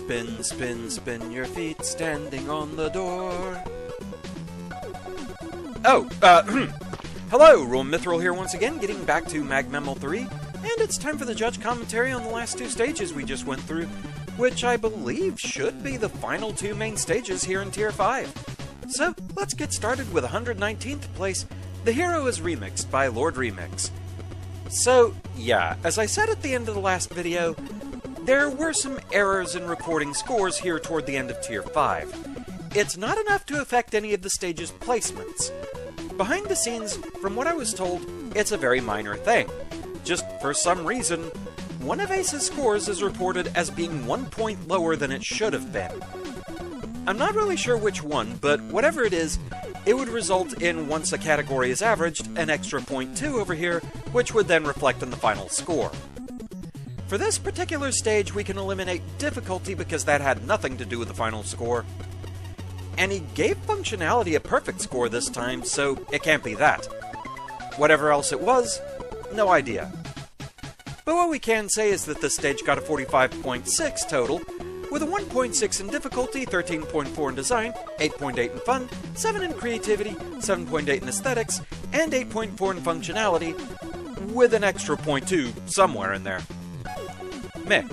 Spin, spin, spin your feet, standing on the door. Oh, hello, RoahmMythril here once again, getting back to Remixed 3, and it's time for the judge commentary on the last two stages we just went through, which I believe should be the final two main stages here in Tier 5. So, let's get started with 119th place. The hero is Remixed by Lord Remix. So, yeah, as I said at the end of the last video, there were some errors in recording scores here toward the end of Tier 5. It's not enough to affect any of the stage's placements. Behind the scenes, from what I was told, it's a very minor thing. Just for some reason, one of Ace's scores is reported as being 1 point lower than it should have been. I'm not really sure which one, but whatever it is, it would result in, once a category is averaged, an extra 0.2 over here, which would then reflect in the final score. For this particular stage, we can eliminate difficulty because that had nothing to do with the final score. And he gave functionality a perfect score this time, so it can't be that. Whatever else it was, no idea. But what we can say is that this stage got a 45.6 total, with a 1.6 in difficulty, 13.4 in design, 8.8 in fun, 7 in creativity, 7.8 in aesthetics, and 8.4 in functionality, with an extra 0.2 somewhere in there. Mick.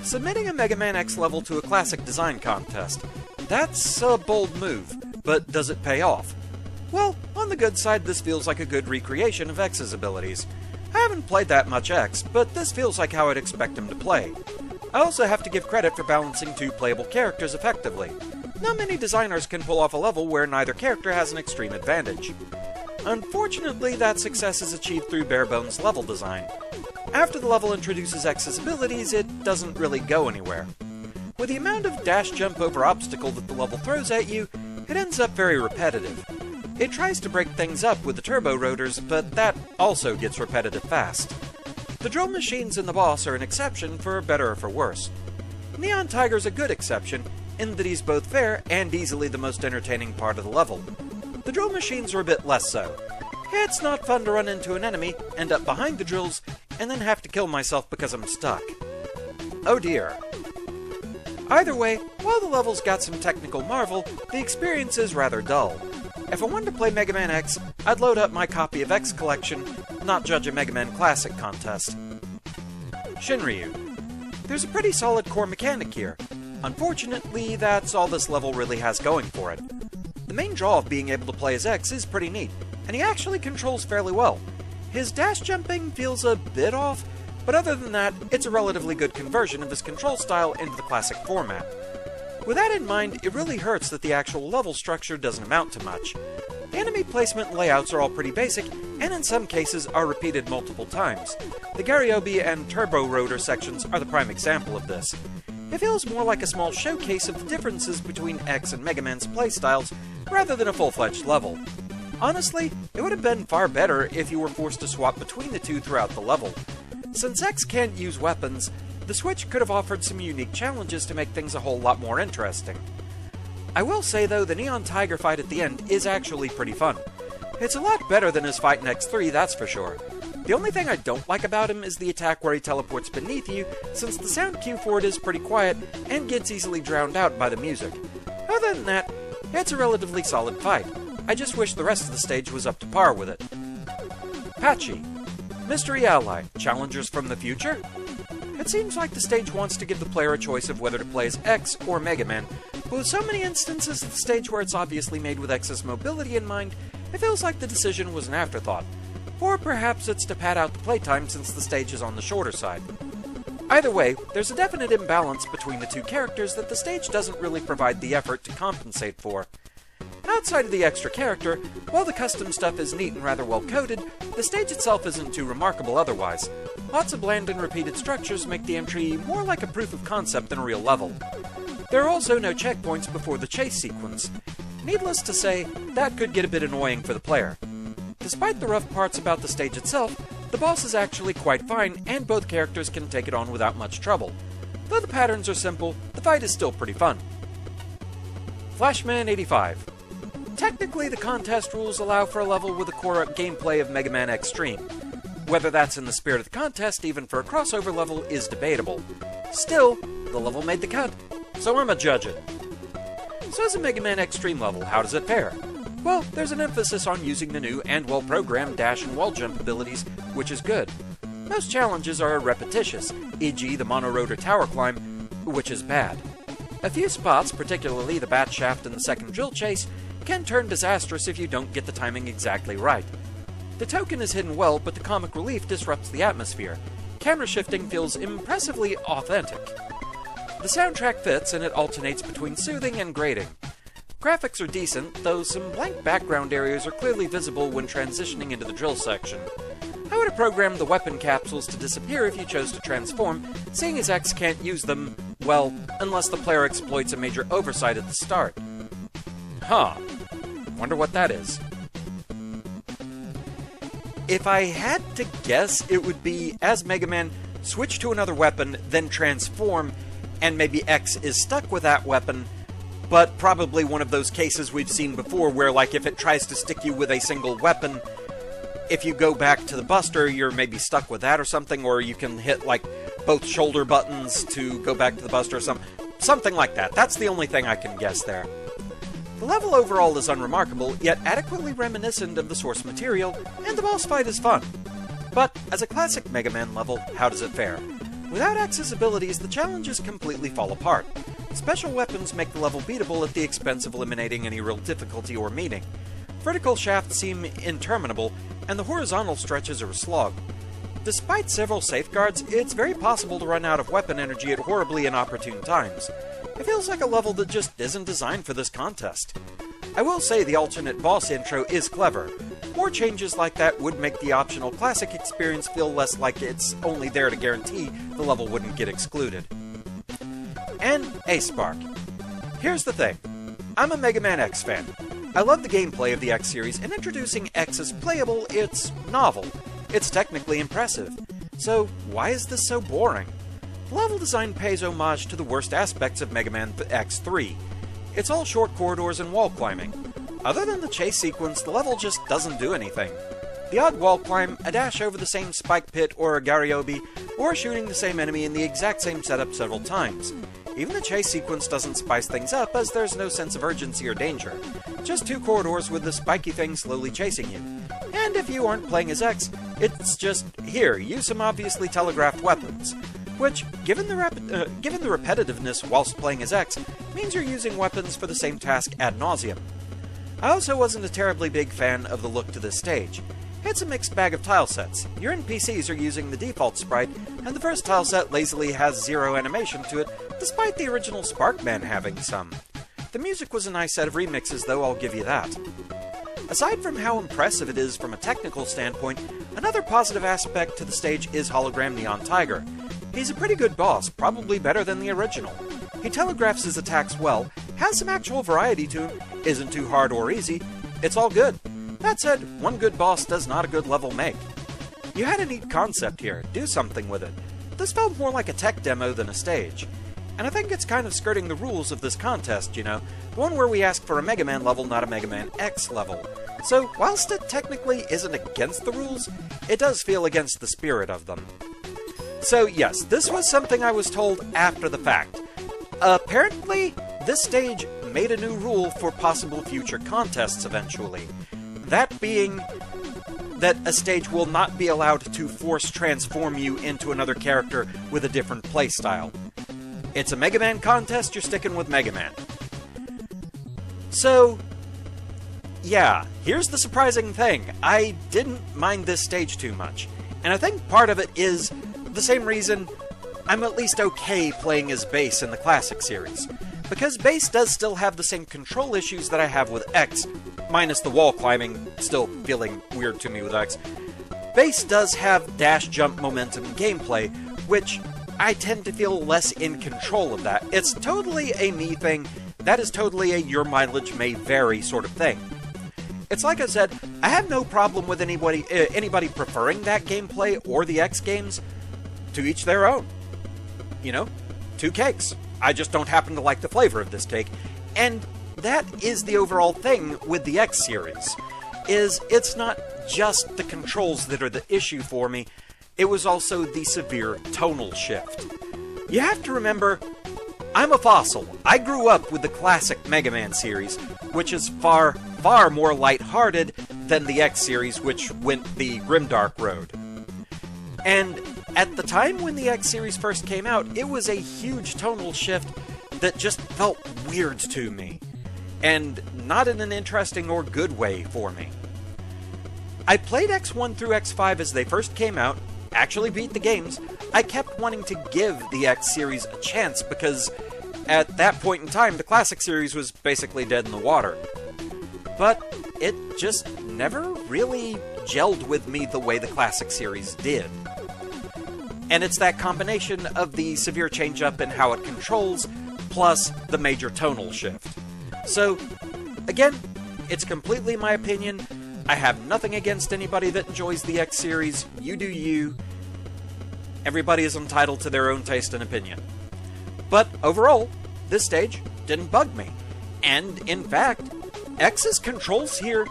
Submitting a Mega Man X level to a classic design contest. That's a bold move, but does it pay off? Well, on the good side, this feels like a good recreation of X's abilities. I haven't played that much X, but this feels like how I'd expect him to play. I also have to give credit for balancing two playable characters effectively. Not many designers can pull off a level where neither character has an extreme advantage. Unfortunately, that success is achieved through bare-bones level design. After the level introduces X's abilities, it doesn't really go anywhere. With the amount of dash jump over obstacle that the level throws at you, it ends up very repetitive. It tries to break things up with the turbo rotors, but that also gets repetitive fast. The drill machines in the boss are an exception, for better or for worse. Neon Tiger's a good exception, in that he's both fair and easily the most entertaining part of the level. The drill machines are a bit less so. It's not fun to run into an enemy, end up behind the drills, and then have to kill myself because I'm stuck. Oh dear. Either way, while the level's got some technical marvel, the experience is rather dull. If I wanted to play Mega Man X, I'd load up my copy of X Collection, not judge a Mega Man Classic contest. Shinryu. There's a pretty solid core mechanic here. Unfortunately, that's all this level really has going for it. The main draw of being able to play as X is pretty neat, and he actually controls fairly well. His dash jumping feels a bit off, but other than that, it's a relatively good conversion of his control style into the classic format. With that in mind, it really hurts that the actual level structure doesn't amount to much. The enemy placement and layouts are all pretty basic, and in some cases are repeated multiple times. The Garyobi and Turbo Rotor sections are the prime example of this. It feels more like a small showcase of the differences between X and Mega Man's playstyles, rather than a full-fledged level. Honestly, it would have been far better if you were forced to swap between the two throughout the level. Since X can't use weapons, the Switch could have offered some unique challenges to make things a whole lot more interesting. I will say though, the Neon Tiger fight at the end is actually pretty fun. It's a lot better than his fight in X3, that's for sure. The only thing I don't like about him is the attack where he teleports beneath you, since the sound cue for it is pretty quiet and gets easily drowned out by the music. Other than that, it's a relatively solid fight. I just wish the rest of the stage was up to par with it. Patchy. Mystery Ally, challengers from the future? It seems like the stage wants to give the player a choice of whether to play as X or Mega Man, but with so many instances of the stage where it's obviously made with X's mobility in mind, it feels like the decision was an afterthought. Or perhaps it's to pad out the playtime since the stage is on the shorter side. Either way, there's a definite imbalance between the two characters that the stage doesn't really provide the effort to compensate for. Outside of the extra character, while the custom stuff is neat and rather well coded, the stage itself isn't too remarkable otherwise. Lots of bland and repeated structures make the entry more like a proof of concept than a real level. There are also no checkpoints before the chase sequence. Needless to say, that could get a bit annoying for the player. Despite the rough parts about the stage itself, the boss is actually quite fine and both characters can take it on without much trouble. Though the patterns are simple, the fight is still pretty fun. Flashman 85. Technically, the contest rules allow for a level with a core gameplay of Mega Man Extreme. Whether that's in the spirit of the contest, even for a crossover level, is debatable. Still, the level made the cut, so I'ma judge it. So as a Mega Man Extreme level, how does it fare? Well, there's an emphasis on using the new and well-programmed dash and wall jump abilities, which is good. Most challenges are repetitious, e.g. the mono-rotor tower climb, which is bad. A few spots, particularly the bat shaft and the second drill chase, can turn disastrous if you don't get the timing exactly right. The token is hidden well, but the comic relief disrupts the atmosphere. Camera shifting feels impressively authentic. The soundtrack fits, and it alternates between soothing and grating. Graphics are decent, though some blank background areas are clearly visible when transitioning into the drill section. I would have programmed the weapon capsules to disappear if you chose to transform, seeing as X can't use them, well, unless the player exploits a major oversight at the start. Huh. Wonder what that is. If I had to guess, it would be, as Mega Man, switch to another weapon, then transform, and maybe X is stuck with that weapon, but probably one of those cases we've seen before where, like, if it tries to stick you with a single weapon, if you go back to the Buster, you're maybe stuck with that or something, or you can hit, like, both shoulder buttons to go back to the Buster or something like that. That's the only thing I can guess there. The level overall is unremarkable, yet adequately reminiscent of the source material, and the boss fight is fun. But, as a classic Mega Man level, how does it fare? Without X's abilities, the challenges completely fall apart. Special weapons make the level beatable at the expense of eliminating any real difficulty or meaning. Vertical shafts seem interminable, and the horizontal stretches are a slog. Despite several safeguards, it's very possible to run out of weapon energy at horribly inopportune times. It feels like a level that just isn't designed for this contest. I will say the alternate boss intro is clever. More changes like that would make the optional classic experience feel less like it's only there to guarantee the level wouldn't get excluded. And A-Spark. Here's the thing. I'm a Mega Man X fan. I love the gameplay of the X series, and introducing X as playable, it's novel. It's technically impressive. So, why is this so boring? The level design pays homage to the worst aspects of Mega Man X3. It's all short corridors and wall climbing. Other than the chase sequence, the level just doesn't do anything. The odd wall climb, a dash over the same spike pit or a Garyobi, or shooting the same enemy in the exact same setup several times. Even the chase sequence doesn't spice things up, as there's no sense of urgency or danger. Just two corridors with the spiky thing slowly chasing you. And if you aren't playing as X, it's just, here, use some obviously telegraphed weapons. Which, given the repetitiveness whilst playing as X, means you're using weapons for the same task ad nauseum. I also wasn't a terribly big fan of the look to this stage. It's a mixed bag of tilesets. Your NPCs are using the default sprite, and the first tileset lazily has zero animation to it, despite the original Sparkman having some. The music was a nice set of remixes, though, I'll give you that. Aside from how impressive it is from a technical standpoint, another positive aspect to the stage is Hologram Neon Tiger. He's a pretty good boss, probably better than the original. He telegraphs his attacks well, has some actual variety to him, isn't too hard or easy, it's all good. That said, one good boss does not a good level make. You had a neat concept here, do something with it. This felt more like a tech demo than a stage. And I think it's kind of skirting the rules of this contest, you know, the one where we ask for a Mega Man level, not a Mega Man X level. So, whilst it technically isn't against the rules, it does feel against the spirit of them. So yes, this was something I was told after the fact. Apparently, this stage made a new rule for possible future contests eventually. That being that a stage will not be allowed to force transform you into another character with a different playstyle. It's a Mega Man contest, you're sticking with Mega Man. So, yeah, here's the surprising thing. I didn't mind this stage too much. And I think part of it is the same reason I'm at least okay playing as Bass in the Classic series. Because Bass does still have the same control issues that I have with X, minus the wall climbing still feeling weird to me with X. Bass does have dash jump momentum gameplay, which I tend to feel less in control of that. It's totally a me thing, that is totally a your mileage may vary sort of thing. It's like I said, I have no problem with anybody preferring that gameplay or the X games. To each their own. You know, two cakes. I just don't happen to like the flavor of this cake. And that is the overall thing with the X series, is it's not just the controls that are the issue for me, it was also the severe tonal shift. You have to remember, I'm a fossil. I grew up with the classic Mega Man series, which is far, far more lighthearted than the X series, which went the grimdark road. And at the time when the X series first came out, it was a huge tonal shift that just felt weird to me, and not in an interesting or good way for me. I played X1 through X5 as they first came out, actually beat the games. I kept wanting to give the X series a chance because at that point in time, the classic series was basically dead in the water. But it just never really gelled with me the way the classic series did. And it's that combination of the severe change-up in how it controls, plus the major tonal shift. So, again, it's completely my opinion. I have nothing against anybody that enjoys the X series. You do you. Everybody is entitled to their own taste and opinion. But overall, this stage didn't bug me. And in fact, X's controls here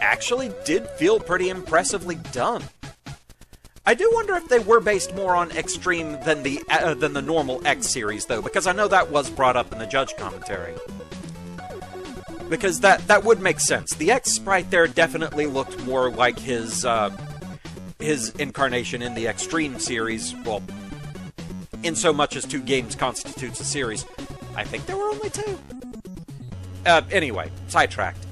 actually did feel pretty impressively done. I do wonder if they were based more on Extreme than the normal X series, though, because I know that was brought up in the judge commentary. Because that would make sense. The X sprite there definitely looked more like his incarnation in the Extreme series, well, in so much as 2 games constitutes a series. I think there were only 2. Anyway, sidetracked.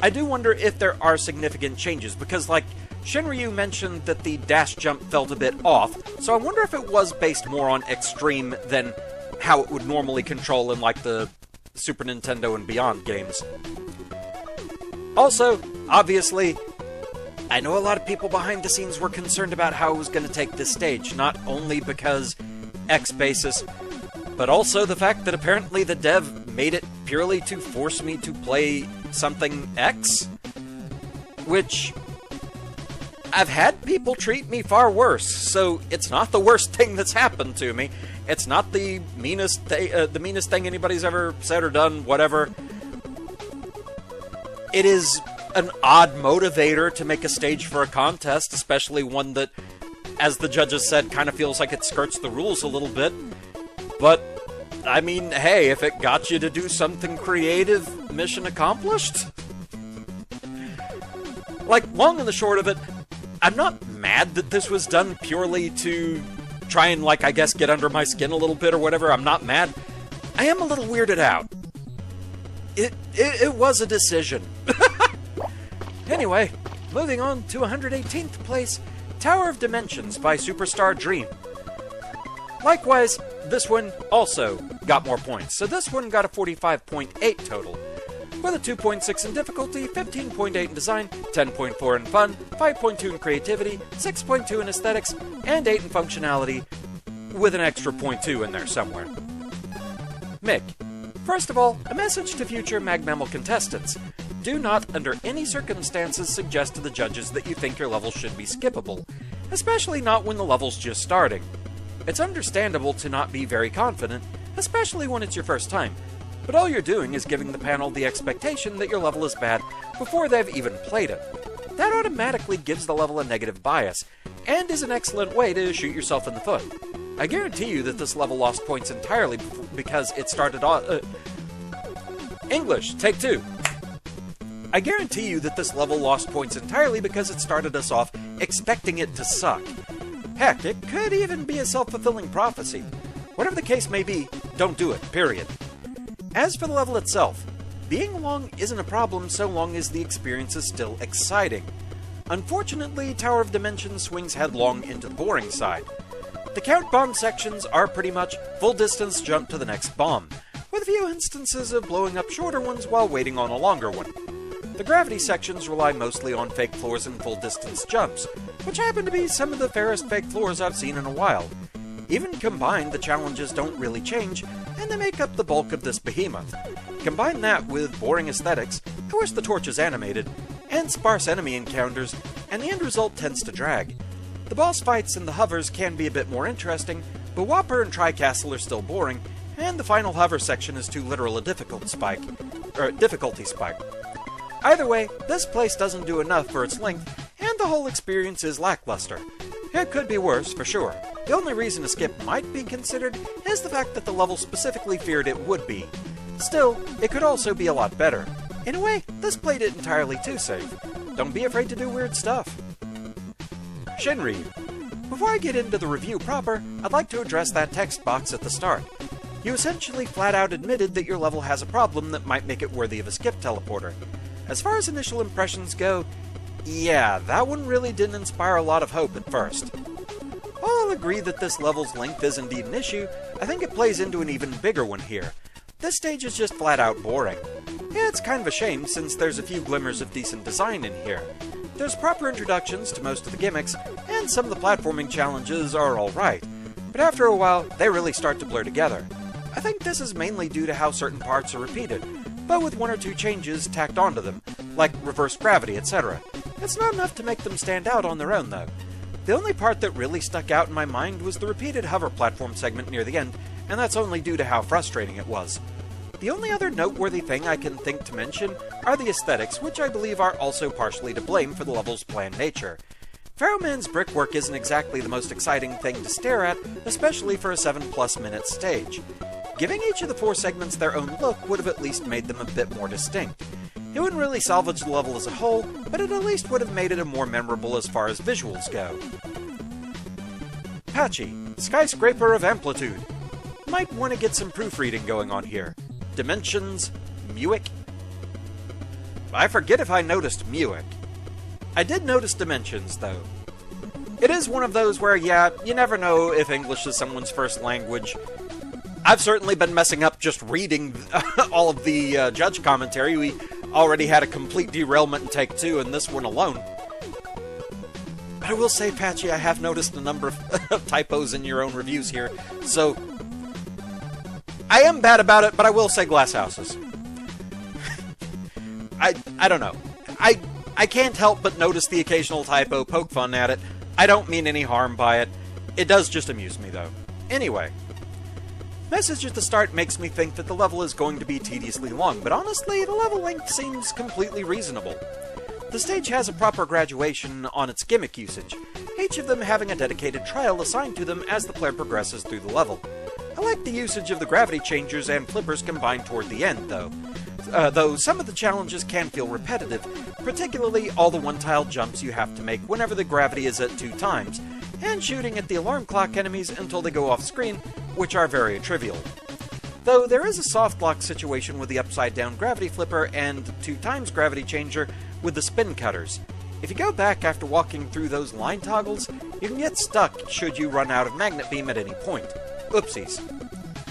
I do wonder if there are significant changes, because, like, Shinryu mentioned that the dash jump felt a bit off, so I wonder if it was based more on Extreme than how it would normally control in, like, the Super Nintendo and Beyond games. Also, obviously, I know a lot of people behind the scenes were concerned about how I was going to take this stage, not only because X basis, but also the fact that apparently the dev made it purely to force me to play something X, which I've had people treat me far worse, so it's not the worst thing that's happened to me. It's not the meanest thing anybody's ever said or done, whatever. It is an odd motivator to make a stage for a contest, especially one that, as the judges said, kind of feels like it skirts the rules a little bit. But, I mean, hey, if it got you to do something creative, mission accomplished. Like, long and the short of it, I'm not mad that this was done purely to try and, like, I guess, get under my skin a little bit or whatever. I'm not mad. I am a little weirded out. It was a decision. Anyway, moving on to 118th place, Tower of Dimensions by Superstar Dream. Likewise, this one also got more points, so this one got a 45.8 total, with a 2.6 in difficulty, 15.8 in design, 10.4 in fun, 5.2 in creativity, 6.2 in aesthetics, and 8 in functionality, with an extra 0.2 in there somewhere. Mick. First of all, a message to future MagMemel contestants. Do not, under any circumstances, suggest to the judges that you think your level should be skippable, especially not when the level's just starting. It's understandable to not be very confident, especially when it's your first time, but all you're doing is giving the panel the expectation that your level is bad before they've even played it. That automatically gives the level a negative bias, and is an excellent way to shoot yourself in the foot. I guarantee you that this level lost points entirely because it started off... English, take 2. I guarantee you that this level lost points entirely because it started us off expecting it to suck. Heck, it could even be a self-fulfilling prophecy. Whatever the case may be, don't do it, period. As for the level itself, being long isn't a problem so long as the experience is still exciting. Unfortunately, Tower of Dimensions swings headlong into the boring side. The count bomb sections are pretty much full distance jump to the next bomb, with a few instances of blowing up shorter ones while waiting on a longer one. The gravity sections rely mostly on fake floors and full distance jumps, which happen to be some of the fairest fake floors I've seen in a while. Even combined, the challenges don't really change, and they make up the bulk of this behemoth. Combine that with boring aesthetics, I wish the torch is animated, and sparse enemy encounters, and the end result tends to drag. The boss fights and the hovers can be a bit more interesting, but Whopper and Tri-Castle are still boring, and the final hover section is too literal a difficulty spike. Either way, this place doesn't do enough for its length, and the whole experience is lackluster. It could be worse, for sure. The only reason a skip might be considered is the fact that the level specifically feared it would be. Still, it could also be a lot better. In a way, this played it entirely too safe. Don't be afraid to do weird stuff. Shinri. Before I get into the review proper, I'd like to address that text box at the start. You essentially flat out admitted that your level has a problem that might make it worthy of a skip teleporter. As far as initial impressions go, yeah, that one really didn't inspire a lot of hope at first. While I'll agree that this level's length is indeed an issue, I think it plays into an even bigger one here. This stage is just flat out boring. Yeah, it's kind of a shame since there's a few glimmers of decent design in here. There's proper introductions to most of the gimmicks, and some of the platforming challenges are alright, but after a while, they really start to blur together. I think this is mainly due to how certain parts are repeated, but with one or two changes tacked onto them, like reverse gravity, etc. It's not enough to make them stand out on their own, though. The only part that really stuck out in my mind was the repeated hover platform segment near the end, and that's only due to how frustrating it was. The only other noteworthy thing I can think to mention are the aesthetics, which I believe are also partially to blame for the level's bland nature. Pharaoh Man's brickwork isn't exactly the most exciting thing to stare at, especially for a 7+ minute stage. Giving each of the 4 segments their own look would have at least made them a bit more distinct. It wouldn't really salvage the level as a whole, but it at least would have made it a more memorable as far as visuals go. Patchy, Skyscraper of Amplitude. Might want to get some proofreading going on here. Dimensions, Muick. I forget if I noticed Muick. I did notice Dimensions, though. It is one of those where, yeah, you never know if English is someone's first language. I've certainly been messing up just reading all of the judge commentary. We already had a complete derailment in Take 2 in this one alone. But I will say, Patchy, I have noticed a number of typos in your own reviews here, so I am bad about it, but I will say glass houses. I don't know. I can't help but notice the occasional typo, poke fun at it. I don't mean any harm by it. It does just amuse me, though. Anyway. Message at the start makes me think that the level is going to be tediously long, but honestly, the level length seems completely reasonable. The stage has a proper graduation on its gimmick usage, each of them having a dedicated trial assigned to them as the player progresses through the level. I like the usage of the gravity changers and flippers combined toward the end, though. Though some of the challenges can feel repetitive, particularly all the one-tile jumps you have to make whenever the gravity is at 2 times, and shooting at the alarm clock enemies until they go off screen, which are very trivial. Though there is a soft lock situation with the upside-down gravity flipper and 2 times gravity changer with the spin cutters. If you go back after walking through those line toggles, you can get stuck should you run out of magnet beam at any point. Oopsies.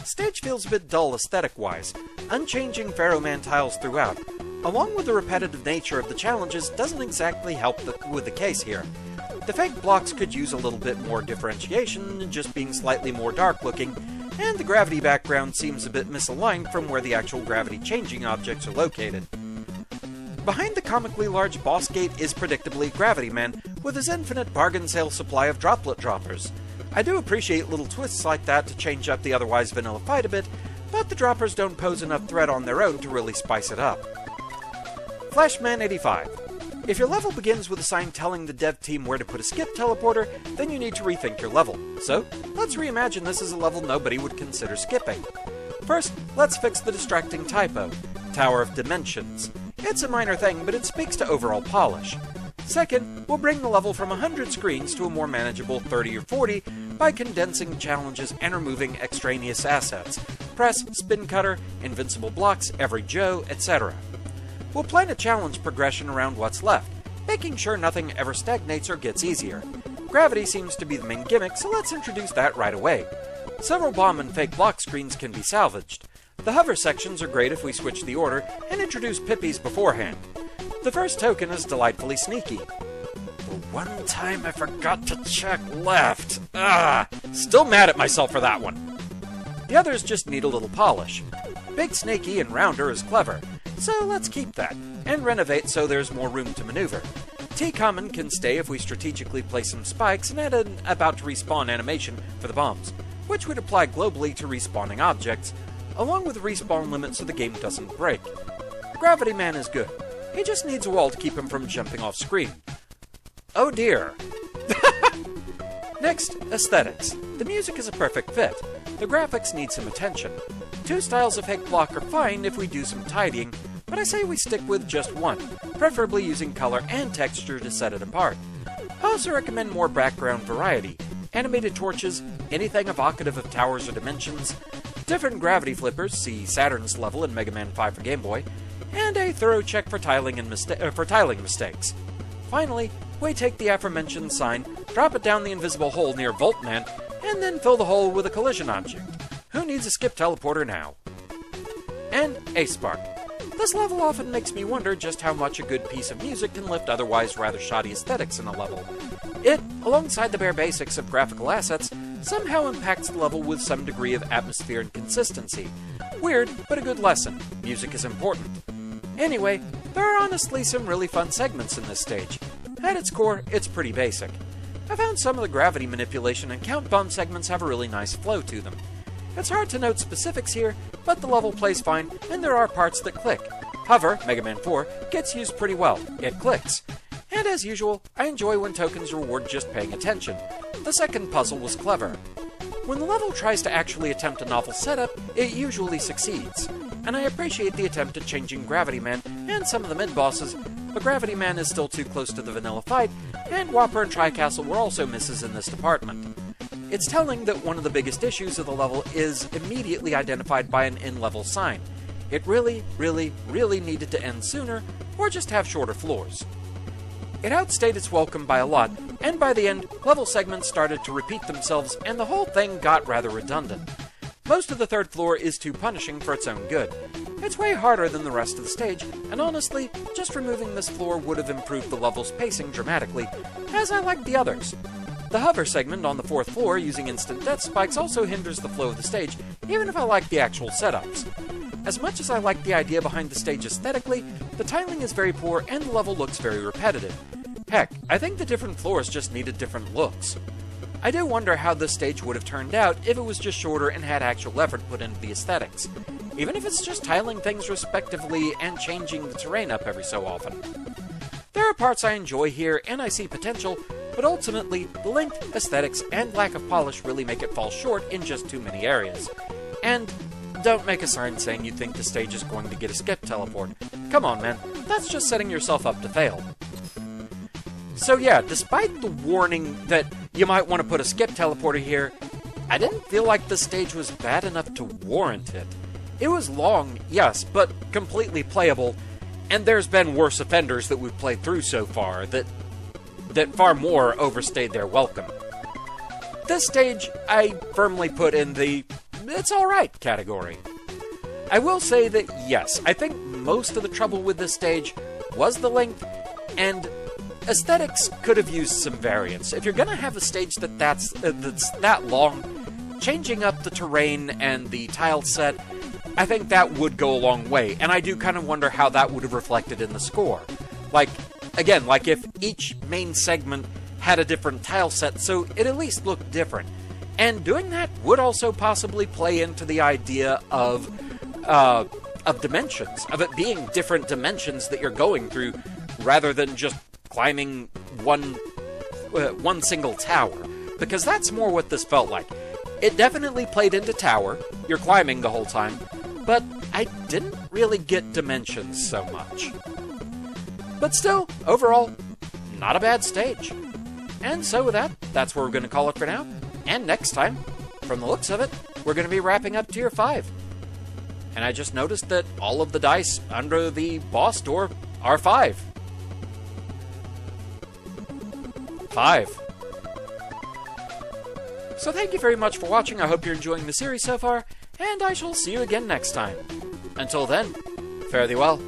Stage feels a bit dull aesthetic-wise, unchanging Pharaoh Man tiles throughout, along with the repetitive nature of the challenges doesn't exactly help with the case here. The fake blocks could use a little bit more differentiation, just being slightly more dark-looking, and the gravity background seems a bit misaligned from where the actual gravity-changing objects are located. Behind the comically large boss gate is predictably Gravity Man, with his infinite bargain sale supply of droplet droppers. I do appreciate little twists like that to change up the otherwise vanilla fight a bit, but the droppers don't pose enough threat on their own to really spice it up. Flashman 85. If your level begins with a sign telling the dev team where to put a skip teleporter, then you need to rethink your level. So, let's reimagine this as a level nobody would consider skipping. First, let's fix the distracting typo, Tower of Dimensions. It's a minor thing, but it speaks to overall polish. Second, we'll bring the level from 100 screens to a more manageable 30 or 40 by condensing challenges and removing extraneous assets. Press, spin cutter, invincible blocks, every Joe, etc. We'll plan a challenge progression around what's left, making sure nothing ever stagnates or gets easier. Gravity seems to be the main gimmick, so let's introduce that right away. Several bomb and fake block screens can be salvaged. The hover sections are great if we switch the order and introduce Pippies beforehand. The first token is delightfully sneaky. The one time I forgot to check left. Still mad at myself for that one. The others just need a little polish. Big Snaky and Rounder is clever, so let's keep that, and renovate so there's more room to maneuver. T-Common can stay if we strategically place some spikes and add an about to respawn animation for the bombs, which would apply globally to respawning objects, along with a respawn limit so the game doesn't break. Gravity Man is good. He just needs a wall to keep him from jumping off screen. Oh dear. Next, aesthetics. The music is a perfect fit. The graphics need some attention. 2 styles of fake block are fine if we do some tidying, but I say we stick with just one, preferably using color and texture to set it apart. I also recommend more background variety. Animated torches, anything evocative of towers or dimensions, different gravity flippers, see Saturn's level in Mega Man 5 for Game Boy, and a thorough check for tiling mistakes. Finally, we take the aforementioned sign, drop it down the invisible hole near Voltman, and then fill the hole with a collision object. Who needs a skip teleporter now? And Ace Spark. This level often makes me wonder just how much a good piece of music can lift otherwise rather shoddy aesthetics in a level. It, alongside the bare basics of graphical assets, somehow impacts the level with some degree of atmosphere and consistency. Weird, but a good lesson. Music is important. Anyway, there are honestly some really fun segments in this stage. At its core, it's pretty basic. I found some of the gravity manipulation and count bomb segments have a really nice flow to them. It's hard to note specifics here, but the level plays fine, and there are parts that click. Hover, Mega Man 4, gets used pretty well. It clicks. And as usual, I enjoy when tokens reward just paying attention. The second puzzle was clever. When the level tries to actually attempt a novel setup, it usually succeeds. And I appreciate the attempt at changing Gravity Man and some of the mid-bosses, but Gravity Man is still too close to the vanilla fight, and Whopper and Tri-Castle were also misses in this department. It's telling that one of the biggest issues of the level is immediately identified by an in-level sign. It really, really, really needed to end sooner, or just have shorter floors. It outstayed its welcome by a lot, and by the end, level segments started to repeat themselves, and the whole thing got rather redundant. Most of the third floor is too punishing for its own good. It's way harder than the rest of the stage, and honestly, just removing this floor would have improved the level's pacing dramatically, as I liked the others. The hover segment on the 4th floor using instant death spikes also hinders the flow of the stage, even if I like the actual setups. As much as I like the idea behind the stage aesthetically, the tiling is very poor and the level looks very repetitive. Heck, I think the different floors just needed different looks. I do wonder how this stage would have turned out if it was just shorter and had actual effort put into the aesthetics, even if it's just tiling things respectively and changing the terrain up every so often. There are parts I enjoy here and I see potential, but ultimately, the length, aesthetics, and lack of polish really make it fall short in just too many areas. And don't make a sign saying you think the stage is going to get a skip teleport. Come on, man, that's just setting yourself up to fail. So yeah, despite the warning that you might want to put a skip teleporter here, I didn't feel like the stage was bad enough to warrant it. It was long, yes, but completely playable, and there's been worse offenders that we've played through so far that far more overstayed their welcome. This stage, I firmly put in the it's alright category. I will say that yes, I think most of the trouble with this stage was the length, and aesthetics could have used some variance. If you're gonna have a stage that's that long, changing up the terrain and the tile set, I think that would go a long way, and I do kind of wonder how that would have reflected in the score. Like, again, like if each main segment had a different tile set, so it at least looked different. And doing that would also possibly play into the idea of dimensions, of it being different dimensions that you're going through, rather than just climbing one single tower. Because that's more what this felt like. It definitely played into tower, you're climbing the whole time, but I didn't really get dimensions so much. But still, overall, not a bad stage. And so with that, that's where we're going to call it for now. And next time, from the looks of it, we're going to be wrapping up Tier 5. And I just noticed that all of the dice under the boss door are 5. 5. So thank you very much for watching. I hope you're enjoying the series so far, and I shall see you again next time. Until then, fare thee well.